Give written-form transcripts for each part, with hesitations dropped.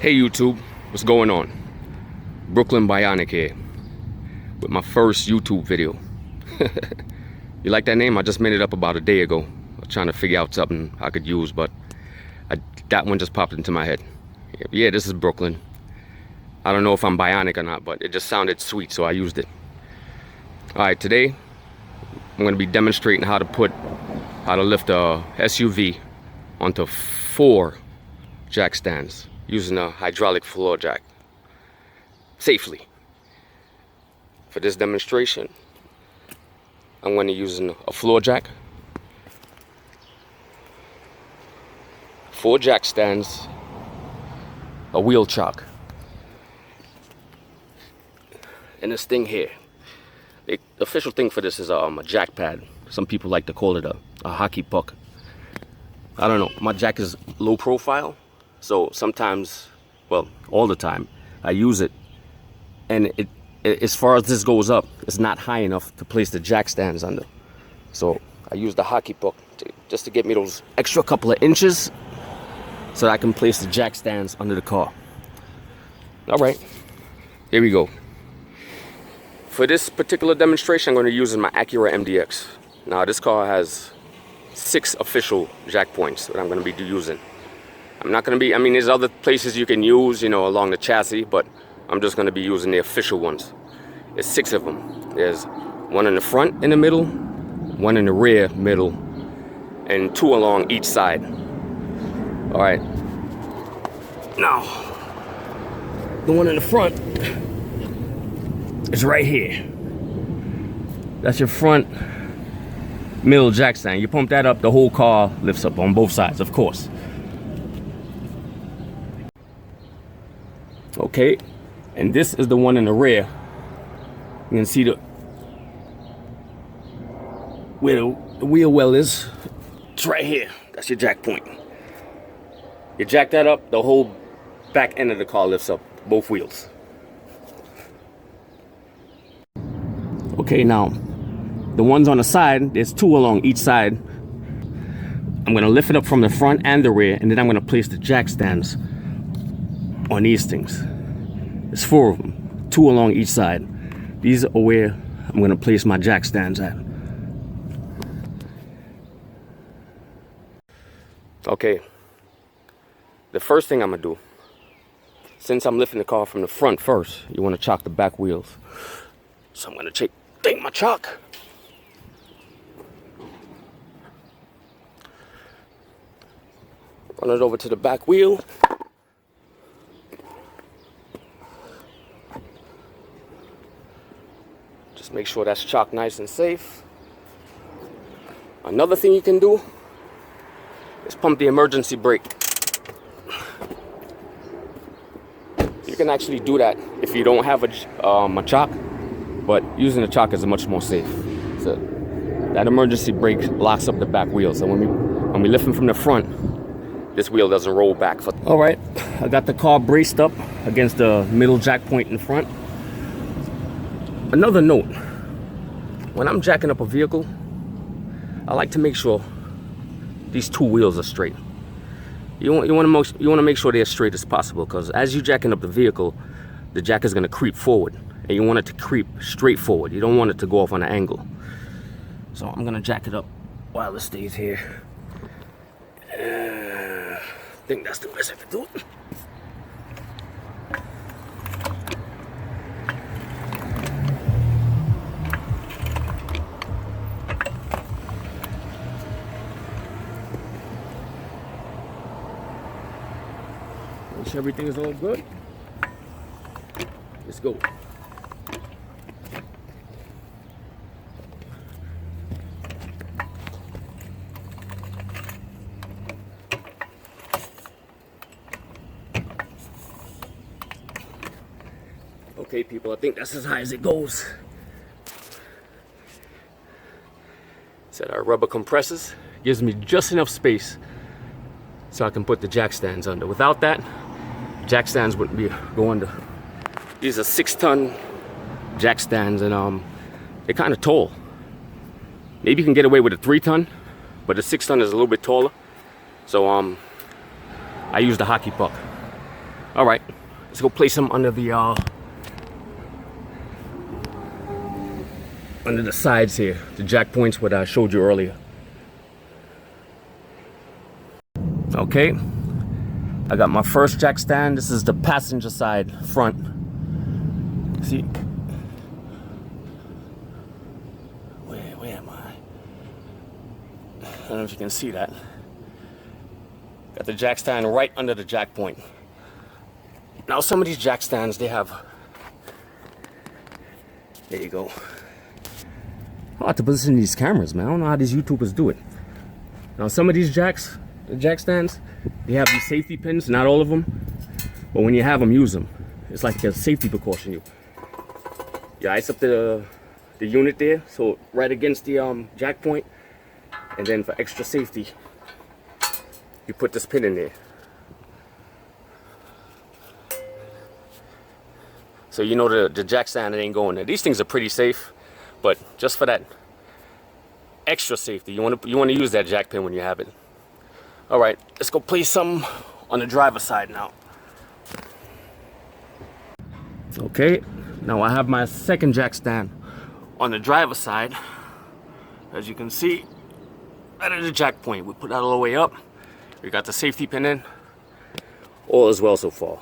Hey YouTube, what's going on? Brooklyn Bionic here with my first YouTube video. You like that name? I just made it up about a day ago. I was trying to figure out something I could use, but that one just popped into my head. Yeah, this is Brooklyn. I don't know if I'm bionic or not, but it just sounded sweet, so I used it. Alright, today I'm going to be demonstrating how to lift a SUV onto 4 jack stands using a hydraulic floor jack safely. For this demonstration, I'm going to use a floor jack, 4 jack stands, a wheel chock, and this thing here. The official thing for this is a jack pad. Some people like to call it a hockey puck. I don't know, my jack is low profile, so sometimes, well, all the time, I use it, and it as far as this goes up, it's not high enough to place the jack stands under. So I use the hockey puck just to get me those extra couple of inches so that I can place the jack stands under the car. All right, here we go. For this particular demonstration, I'm going to use my Acura MDX. Now this car has 6 official jack points that I'm going to be using. I'm not going to be, I mean, there's other places you can use, you know, along the chassis, but I'm just going to be using the official ones. There's 6 of them. There's 1 in the front, in the middle, 1 in the rear, middle, and 2 along each side. All right. Now, the one in the front is right here. That's your front middle jack stand. You pump that up, the whole car lifts up on both sides, of course. Okay, and this is the one in the rear. You can see where the wheel well is. It's right here. That's your jack point. You jack that up, the whole back end of the car lifts up, both wheels. Okay, now the ones on the side, there's 2 along each side. I'm gonna lift it up from the front and the rear, and then I'm gonna place the jack stands on these things. There's 4 of them, 2 along each side. These are where I'm gonna place my jack stands at. Okay, the first thing I'm gonna do, since I'm lifting the car from the front first, you wanna chock the back wheels. So I'm gonna take my chock. Run it over to the back wheel. Just make sure that's chocked nice and safe. Another thing you can do is pump the emergency brake. You can actually do that if you don't have a chock, but using a chock is much more safe. So that emergency brake locks up the back wheel. So when we lift them from the front, this wheel doesn't roll back. All right, I got the car braced up against the middle jack point in front. Another note, when I'm jacking up a vehicle, I like to make sure these 2 wheels are straight. You want to make sure they're as straight as possible, because as you're jacking up the vehicle, the jack is going to creep forward, and you want it to creep straight forward. You don't want it to go off on an angle. So I'm going to jack it up while it stays here. I think that's the best I can do it. Make sure everything is all good. Let's go. Okay, people, I think that's as high as it goes. Set our rubber compressors. Gives me just enough space so I can put the jack stands under. Without that, jack stands wouldn't be go under. These are 6-ton jack stands, and they're kind of tall. Maybe you can get away with a 3-ton, but the 6-ton is a little bit taller. So I use the hockey puck. All right, let's go place them under the sides here, the jack points what I showed you earlier. Okay, I got my first jack stand. This is the passenger side front. See, where am I? I don't know if you can see that. Got the jack stand right under the jack point. Now some of these jack stands, they have, there you go. I have to position these cameras, man. I don't know how these YouTubers do it. Now some of these jacks, the jack stands, they have these safety pins, not all of them, but when you have them, use them. It's like a safety precaution. You ice up the unit there, so right against the jack point, and then for extra safety, you put this pin in there. So you know the jack stand, it ain't going there. These things are pretty safe, but just for that extra safety, you want to use that jack pin when you have it. All right, let's go place some on the driver's side now. Okay, now I have my second jack stand on the driver's side. As you can see, right at the jack point, we put that all the way up. We got the safety pin in. All is well so far.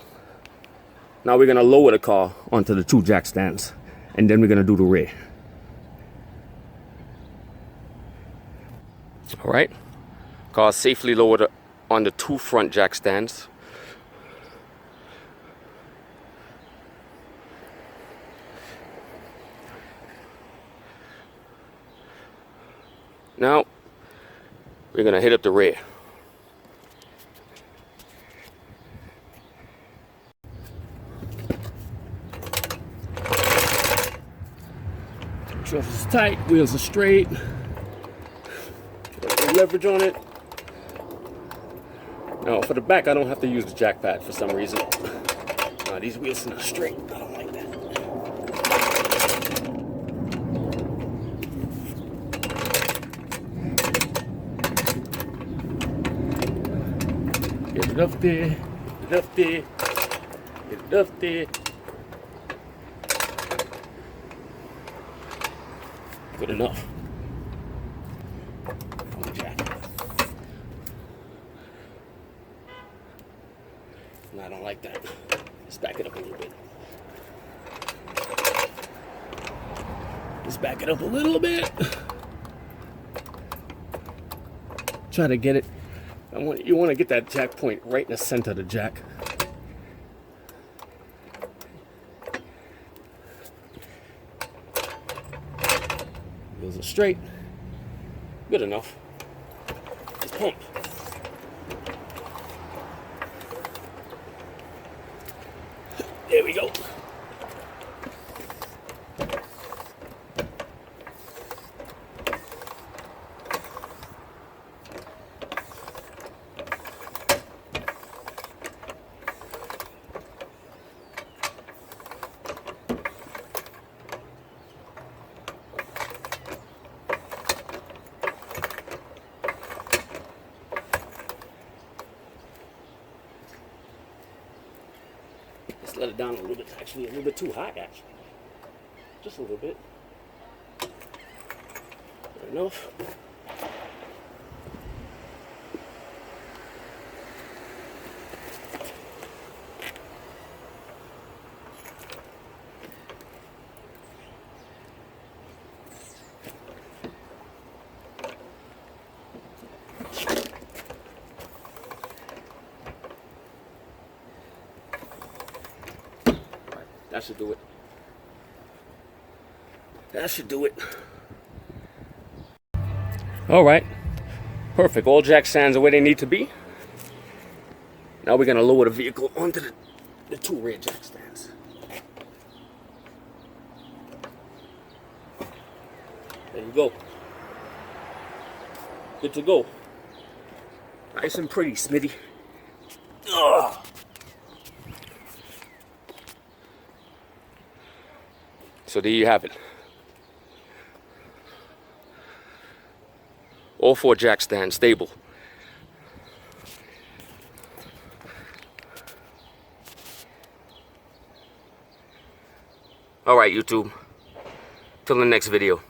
Now we're gonna lower the car onto the two jack stands, and then we're gonna do the rear. All right, car safely lowered on the two front jack stands. Now we're gonna hit up the rear. Shuffle's tight, wheels are straight. Leverage on it. Now for the back, I don't have to use the jack pad for some reason. These wheels are not straight. I don't like that. Get it up there. Get it up there. Get it up there. Good enough. No, I don't like that. Let's back it up a little bit. Let's back it up a little bit. Try to get it. You want to get that jack point right in the center of the jack. Wheels are straight. Good enough. Let's pump. There we go. Let's let it down a little bit. Actually, a little bit too high, actually. Just a little bit. Good enough. That should do it. That should do it. All right. Perfect. All jack stands are where they need to be. Now we're going to lower the vehicle onto the two rear jack stands. There you go. Good to go. Nice and pretty, Smitty. Ugh. So there you have it. All four jack stands stable. Alright, YouTube. Till the next video.